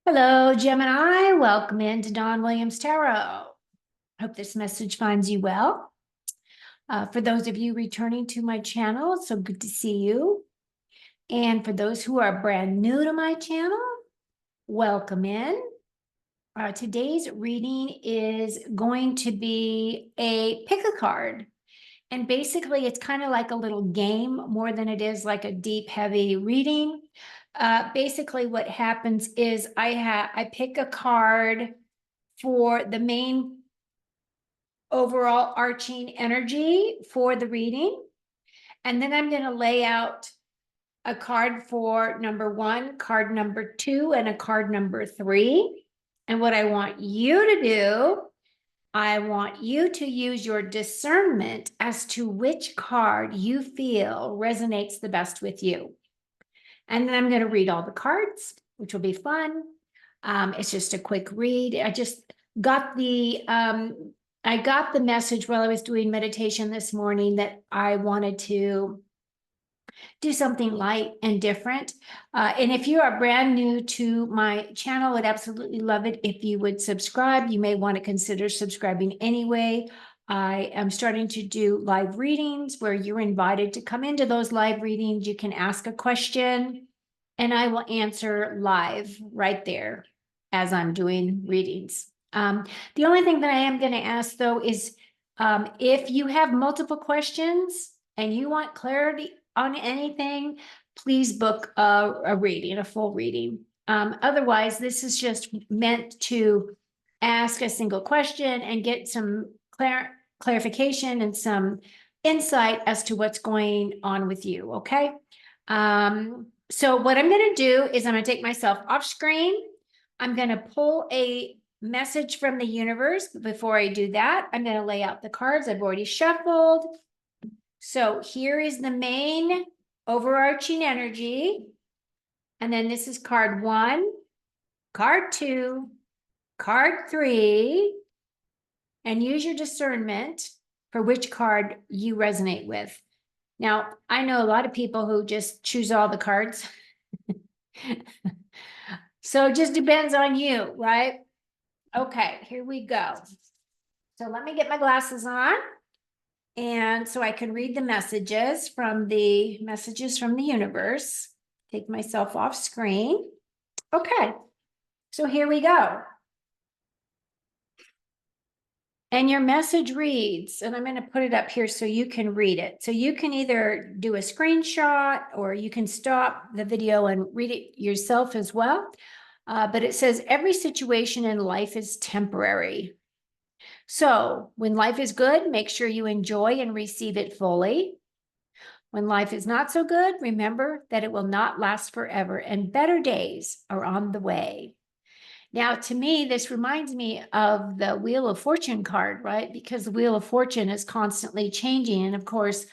Hello, Gemini. Welcome into Don Williams Tarot. Hope this message finds you well. For those of you returning to my channel, so good to see you. And for those who are brand new to my channel, welcome in. Today's reading is going to be a pick a card. And basically, it's kind of like a little game more than it is like a deep, heavy reading. Basically, what happens is I pick a card for the main overall arching energy for the reading. And then I'm going to lay out a card for number one, card number two, and a card number three. And what I want you to do, I want you to use your discernment as to which card you feel resonates the best with you. And then I'm going to read all the cards, which will be fun. It's just a quick read. I just got the message while I was doing meditation this morning that I wanted to do something light and different. And if you are brand new to my channel, I'd absolutely love it if you would subscribe. You may want to consider subscribing anyway. I am starting to do live readings where you're invited to come into those live readings. You can ask a question and I will answer live right there as I'm doing readings. The only thing that I am going to ask though is if you have multiple questions and you want clarity on anything, please book a reading, a full reading. Otherwise, this is just meant to ask a single question and get some clarification and some insight as to what's going on with you, okay? So what I'm going to do is I'm going to take myself off screen. I'm going to pull a message from the universe. But before I do that, I'm going to lay out the cards I've already shuffled. So here is the main overarching energy. And then this is card one, card two, card three, and use your discernment for which card you resonate with. Now, I know a lot of people who just choose all the cards. So it just depends on you, right? Okay, here we go. So let me get my glasses on. And so I can read the messages from the universe. Take myself off screen. Okay, so here we go. And your message reads, and I'm going to put it up here so you can read it. So you can either do a screenshot or you can stop the video and read it yourself as well. But it says, every situation in life is temporary. So when life is good, make sure you enjoy and receive it fully. When life is not so good, remember that it will not last forever and better days are on the way. Now, to me, this reminds me of the Wheel of Fortune card, right? Because the Wheel of Fortune is constantly changing. And of course,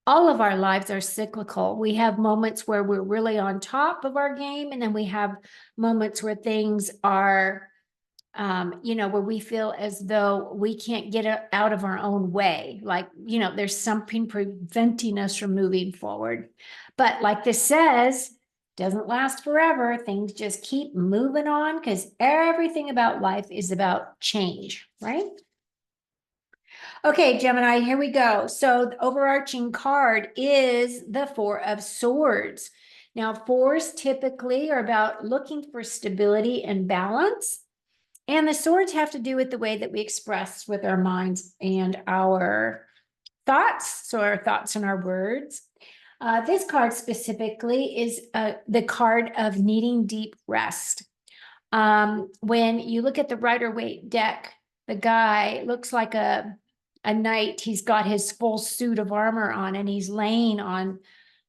all of our lives are cyclical. We have moments where we're really on top of our game, and then we have moments where things are where we feel as though we can't get out of our own way. Like, there's something preventing us from moving forward. But like this says, doesn't last forever. Things just keep moving on because everything about life is about change, right? Okay, Gemini, here we go. So the overarching card is the Four of Swords. Now, fours typically are about looking for stability and balance. And the swords have to do with the way that we express with our minds and our thoughts. So our thoughts and our words. This card specifically is the card of needing deep rest. When you look at the Rider-Waite deck, the guy looks like a knight. He's got his full suit of armor on and he's laying on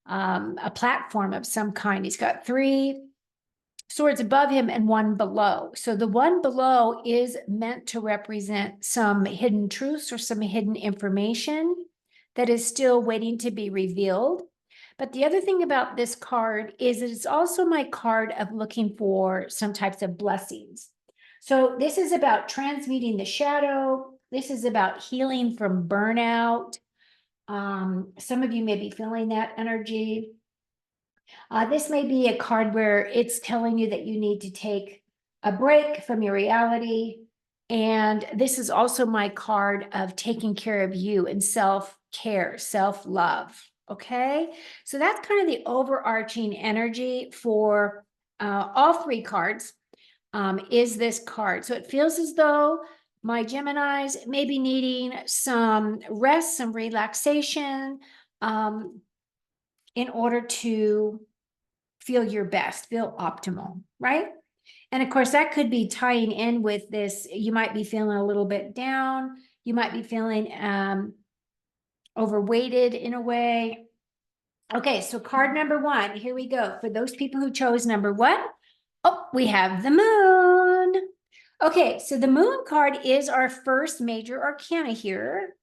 a platform of some kind. He's got three swords above him and one below. So the one below is meant to represent some hidden truths or some hidden information that is still waiting to be revealed. But the other thing about this card is it's also my card of looking for some types of blessings. So this is about transmuting the shadow. This is about healing from burnout. Some of you may be feeling that energy. This may be a card where it's telling you that you need to take a break from your reality. And this is also my card of taking care of you and self-care, self-love. Okay. So that's kind of the overarching energy for all three cards, is this card. So it feels as though my Geminis may be needing some rest, some relaxation, in order to feel your best, feel optimal, right? And of course, that could be tying in with this. You might be feeling a little bit down. You might be feeling overweighted in a way. Okay, so card number one, here we go. For those people who chose number one, oh, we have the moon. Okay, so the moon card is our first major arcana here.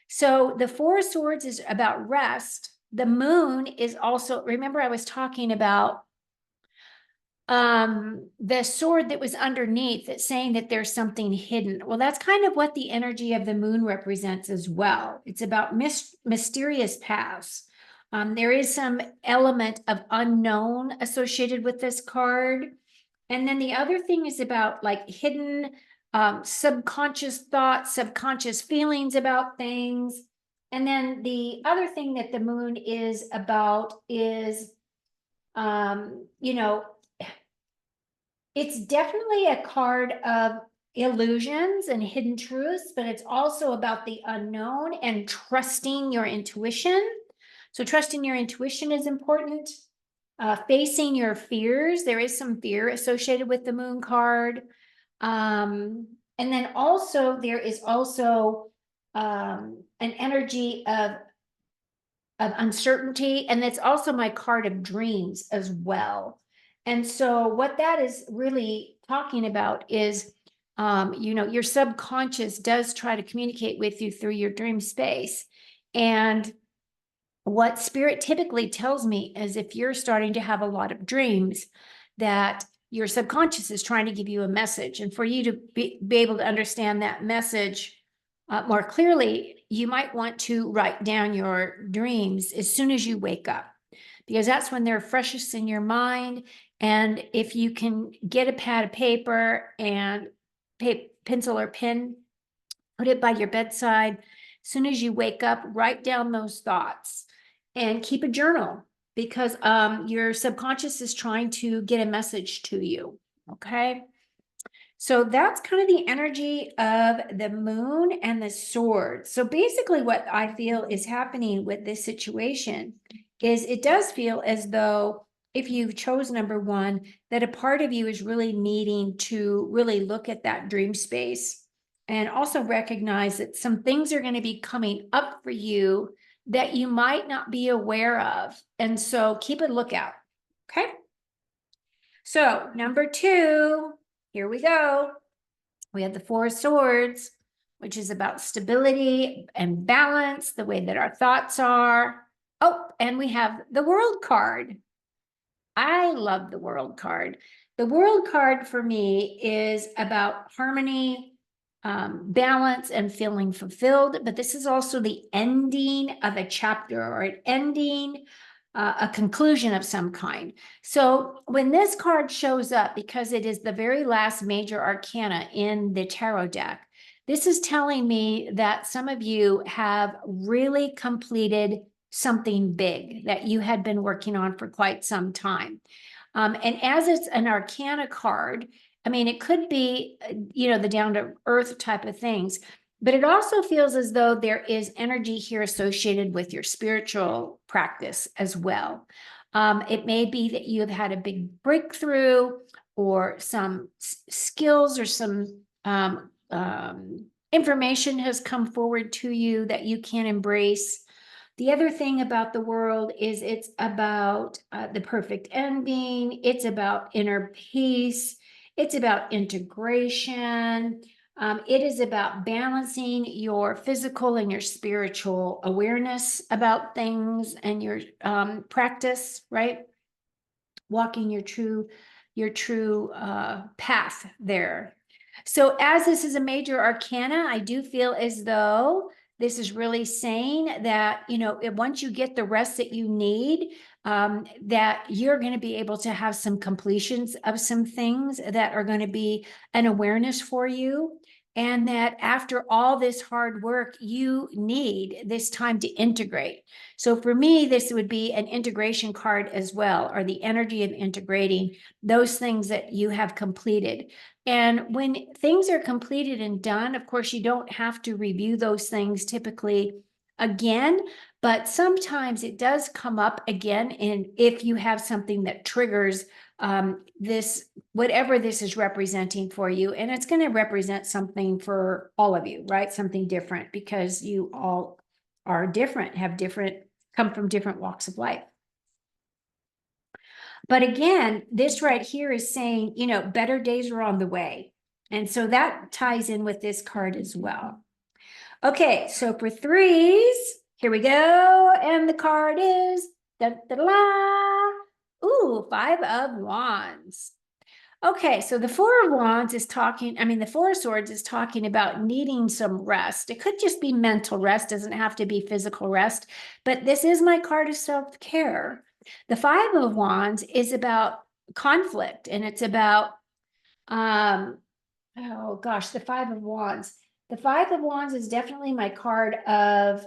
So the Four of Swords is about rest. The moon is also, remember I was talking about the sword that was underneath that's saying that there's something hidden. Well, that's kind of what the energy of the moon represents as well. It's about mysterious paths. There is some element of unknown associated with this card. And then the other thing is about like hidden subconscious thoughts, subconscious feelings about things. And then the other thing that the moon is about is, you know, it's definitely a card of illusions and hidden truths, but it's also about the unknown and trusting your intuition. So trusting your intuition is important. Facing your fears. There is some fear associated with the moon card. And then also there is also an energy of uncertainty. And that's also my card of dreams as well. And so what that is really talking about is, your subconscious does try to communicate with you through your dream space. And what spirit typically tells me is if you're starting to have a lot of dreams, that your subconscious is trying to give you a message. And for you to be able to understand that message more clearly, you might want to write down your dreams as soon as you wake up, because that's when they're freshest in your mind. And if you can get a pad of paper and pencil or pen, put it by your bedside. As soon as you wake up, write down those thoughts and keep a journal, because your subconscious is trying to get a message to you. Okay. So that's kind of the energy of the moon and the sword. So basically what I feel is happening with this situation is it does feel as though if you chose number one, that a part of you is really needing to really look at that dream space and also recognize that some things are going to be coming up for you that you might not be aware of. And so keep a lookout. Okay. So number two, here we go. We have the Four of Swords, which is about stability and balance, the way that our thoughts are. Oh, and we have the World card. I love the World card. The World card for me is about harmony, balance, and feeling fulfilled. But this is also the ending of a chapter or an ending, a conclusion of some kind. So when this card shows up, because it is the very last major arcana in the tarot deck, this is telling me that some of you have really completed something big that you had been working on for quite some time. And as it's an arcana card, I mean, it could be, the down to earth type of things, but it also feels as though there is energy here associated with your spiritual practice as well. It may be that you have had a big breakthrough or some skills or some information has come forward to you that you can embrace. The other thing about the world is it's about the perfect ending. It's about inner peace. It's about integration. It is about balancing your physical and your spiritual awareness about things and your practice, right? Walking your true path there. So as this is a major arcana, I do feel as though this is really saying that, once you get the rest that you need, that you're going to be able to have some completions of some things that are going to be an awareness for you. And that after all this hard work, you need this time to integrate. So for me, this would be an integration card as well, or the energy of integrating those things that you have completed. And when things are completed and done, of course, you don't have to review those things typically again, but sometimes it does come up again. And if you have something that triggers this, whatever this is representing for you, and it's going to represent something for all of you, right? Something different, because you all are different, have different, come from different walks of life. But again, this right here is saying, you know, better days are on the way. And so that ties in with this card as well. Okay, so for threes, here we go. And the card is, da, da, da, ooh, 5 of Wands. Okay, so the 4 of Wands is talking, I mean, the 4 of Swords is talking about needing some rest. It could just be mental rest, doesn't have to be physical rest, but this is my card of self-care. The 5 of Wands is about conflict, and it's about, oh gosh, the 5 of Wands. The 5 of Wands is definitely my card of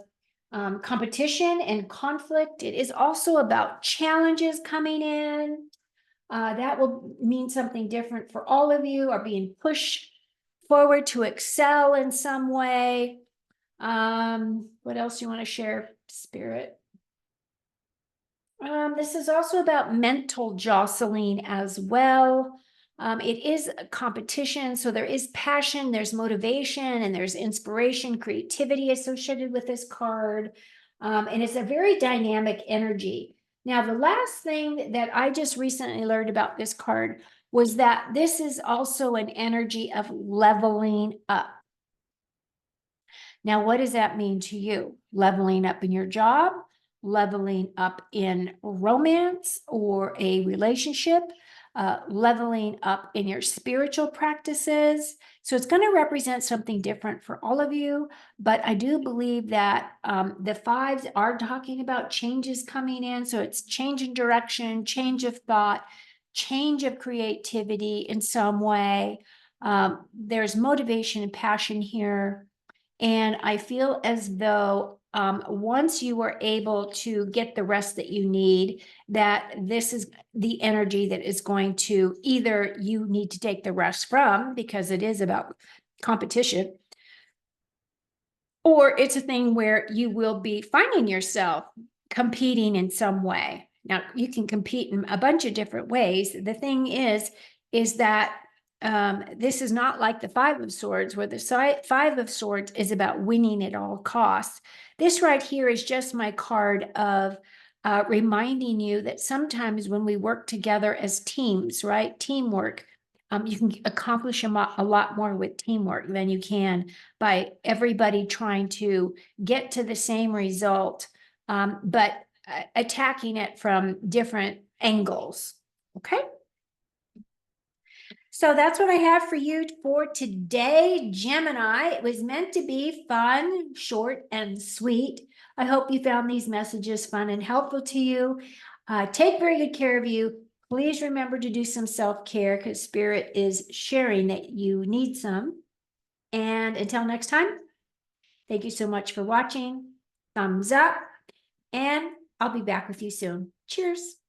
competition and conflict. It is also about challenges coming in. That will mean something different for all of you, or being pushed forward to excel in some way. What else do you want to share, Spirit? This is also about mental jostling as well. It is a competition, so there is passion, there's motivation, and there's inspiration, creativity associated with this card. And it's a very dynamic energy. Now, the last thing that I just recently learned about this card was that this is also an energy of leveling up. Now, what does that mean to you? Leveling up in your job, leveling up in romance or a relationship, leveling up in your spiritual practices. So it's going to represent something different for all of you. But I do believe that the fives are talking about changes coming in. So it's change in direction, change of thought, change of creativity in some way. There's motivation and passion here. And I feel as though once you are able to get the rest that you need, that this is the energy that is going to, either you need to take the rest from, because it is about competition, or it's a thing where you will be finding yourself competing in some way. Now, you can compete in a bunch of different ways. The thing is that this is not like the 5 of Swords, where the 5 of Swords is about winning at all costs. This right here is just my card of reminding you that sometimes when we work together as teams, right? Teamwork, you can accomplish a lot more with teamwork than you can by everybody trying to get to the same result, but attacking it from different angles. Okay. So that's what I have for you for today, Gemini. It was meant to be fun, short, and sweet. I hope you found these messages fun and helpful to you. Take very good care of you. Please remember to do some self-care, because Spirit is sharing that you need some. And until next time, thank you so much for watching. Thumbs up, and I'll be back with you soon. Cheers.